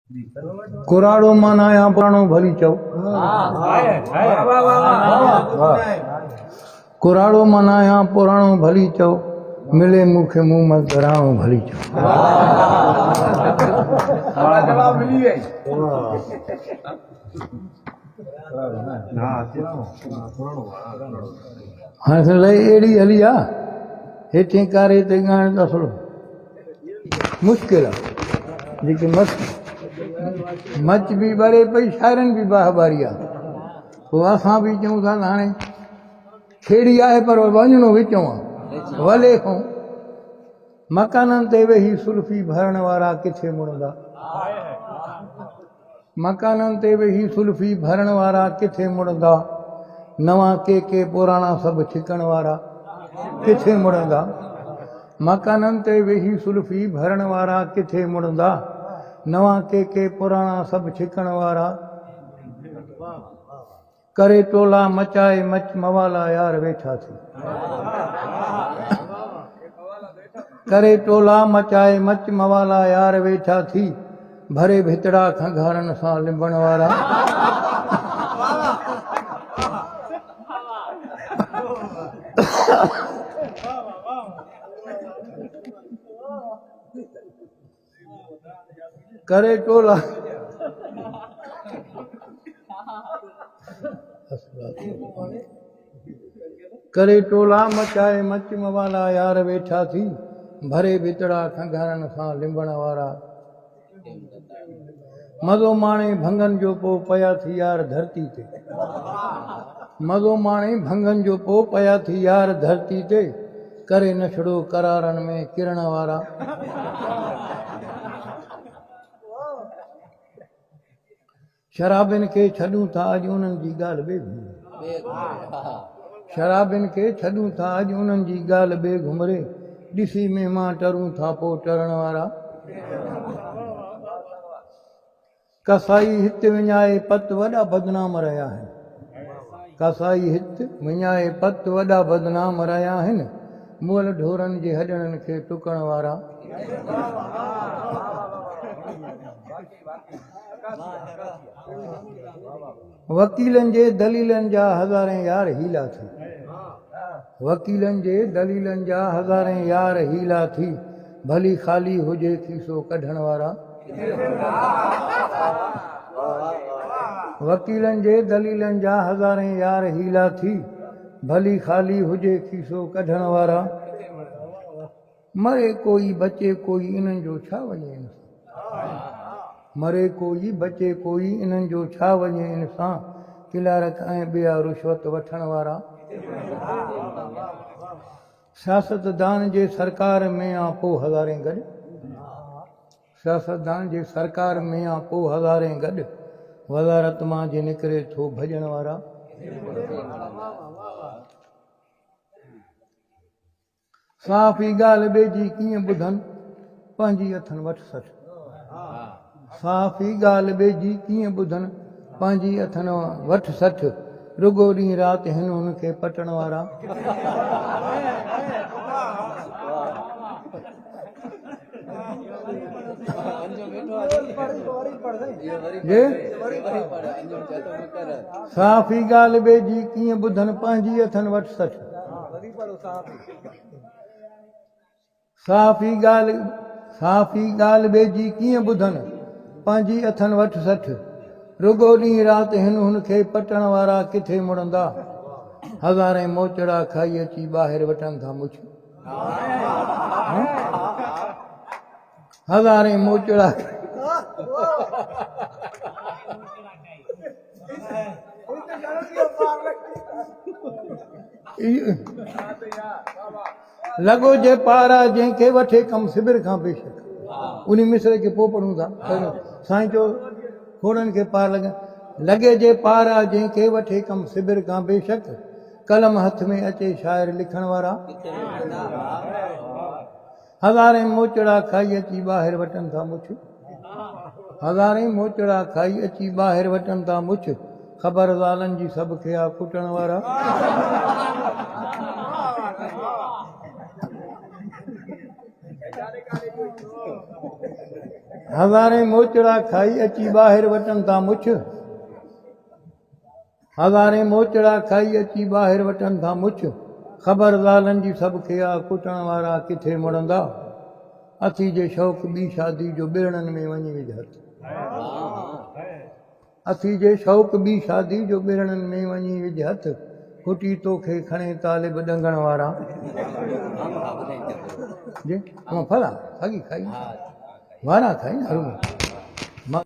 कुराड़ो मनाया पुराणो भली चओ। कुराड़ो मनाया पुराणो भली चओ, मिले मूंखे मुंह में घराणो भली चओ। हाँ लई अहिड़ी हली आहे, हेठे कारे ते ॻाइण त थोरो मुश्किल आहे। जेके मच बि ॿरे पई, शाइरनि बि बाहबारी आहे। पोइ असां बि चऊं था त हाणे खेड़ी आहे पर वञिणो विचों आहे, वले खां मकाननि ते वेही सुल्फी भरण वारा किथे मुड़ंदा। मकाननि ते वेही सुल्फी भरण वारा किथे मुड़ंदा। नवां के पुराणा सभु छिकण वारा किथे मुड़ंदा। मकाननि ते वेही सुल्फी भरण वारा किथे मुड़ंदा। नवां के पुराणा सभु छिकण वारा। करे टोला मचाए मच मवाला यार वेठा थी। करे टोला मचाए मच मवाला यार वेठा थी। भरे भितड़ा खंघारनि सां लिंबण वारा। करे टोला करे टोला मचाए मच मवाला यार वेठा थी। भरे भितड़ा खंघारनि सां लिंबण वारा। मज़ो माणे भंगन जो पो पया थी यार धरती ते। मज़ो माणे भंगन जो पो पया थी यार धरती ते। करे नछड़ो करारनि में किरण वारा। शराबिन खे छॾूं था अॼु उन्हनि जी ॻाल्हि ॿे घुमरे। शराबिन खे छॾूं था अॼु उन्हनि जी ॻाल्हि ॿे घुमरे। ॾिसी महिमा टरूं था पोइ टरण वारा। कसाई हित विञाए पत वॾा बदनाम रहिया आहिनि। कसाई हित विञाए पत वॾा बदनाम रहिया आहिनि। मुअल ढोरनि जे हॾड़नि खे टुकण वारा। वकीलनि जे दलीलनि जा हज़ारे यार हीला थी। वकीलनि जे दलीलनि जा हज़ारे यार हीला थी। भली ख़ाली हुजे खीसो कढण वारा। वकीलनि जे दलीलनि जा हज़ारे यार हीला थी। भली ख़ाली हुजे खीसो कढण वारा। मरे कोई बचे कोई इन्हनि जो छा वञे। मरे कोई बचे कोई इन्हनि जो छा वञे इनसां। किलारक ऐं ॿिया रुश्वत वठण वारा। सियासतदान जे सरकार में आ पोइ हज़ारे गॾु। सियासतदान जे सरकार में आ पोइ हज़ारे गॾु। वज़ारत मां जे निकिरे थो भॼण वारा। साफ़ ई ॻाल्हि ॿिए जी कीअं ॿुधनि पंहिंजी अथनि वठ सठ। साफ़ ई ॻाल्हि ॿिए जी कीअं ॿुधनि पंहिंजी अथनि वठ सठ। रुगो ॾींहुं राति हिन हुन खे पटण वारा। साफ़ ई ॻाल्हि ॿिए जी कीअं ॿुधनि पंहिंजी अथनि वठ सठ। साफ़ ई ॻाल्हि ॿिए जी कीअं ॿुधनि पंहिंजी अथनि वठ सठ। रुगो ॾींहुं राति हिन हुन खे पटण वारा किथे मुड़ंदा। हज़ारे मोचड़ा खाई अची ॿाहिरि वठनि था मुछ। हज़ारे मोचड़ा लॻो जे पारा जंहिंखे वठे कम सिबिर खां बेशक। उन मिसरे खे पोइ पढ़ूं था। साईं चयो खोड़नि खे पार लॻे जे पारा जंहिंखे वठे कम सिबिर खां बेशक। कलम हथ में अचे शाइर लिखण वारा। हज़ारे मोचड़ा खाई अची ॿाहिरि वठनि था मुछ। हज़ारे मोचड़ा खाई अची ॿाहिरि वठनि था मुछ। ख़बर ज़ालनि जी सभु खे आ कुटण वारा। हज़ारे मोचड़ा खाई अची ॿाहिरि वटनि था मुछ हज़ारे मोचड़ा खाई अची ॿाहिरि वटनि था मुछ ख़बर ज़ालनि जी सभु खे आहे कुटण वारा किथे मुड़ंदा अथी जे शौक़ ॿी शादी जो ॿेड़नि में वञी विझ हथ अथी जे शौक़ ॿी शादी जो ॿेड़नि में वञी विझ हथ कुटी तोखे खणे तालिब ॾंगण वारा जे फला साॻी खाई वारा खाई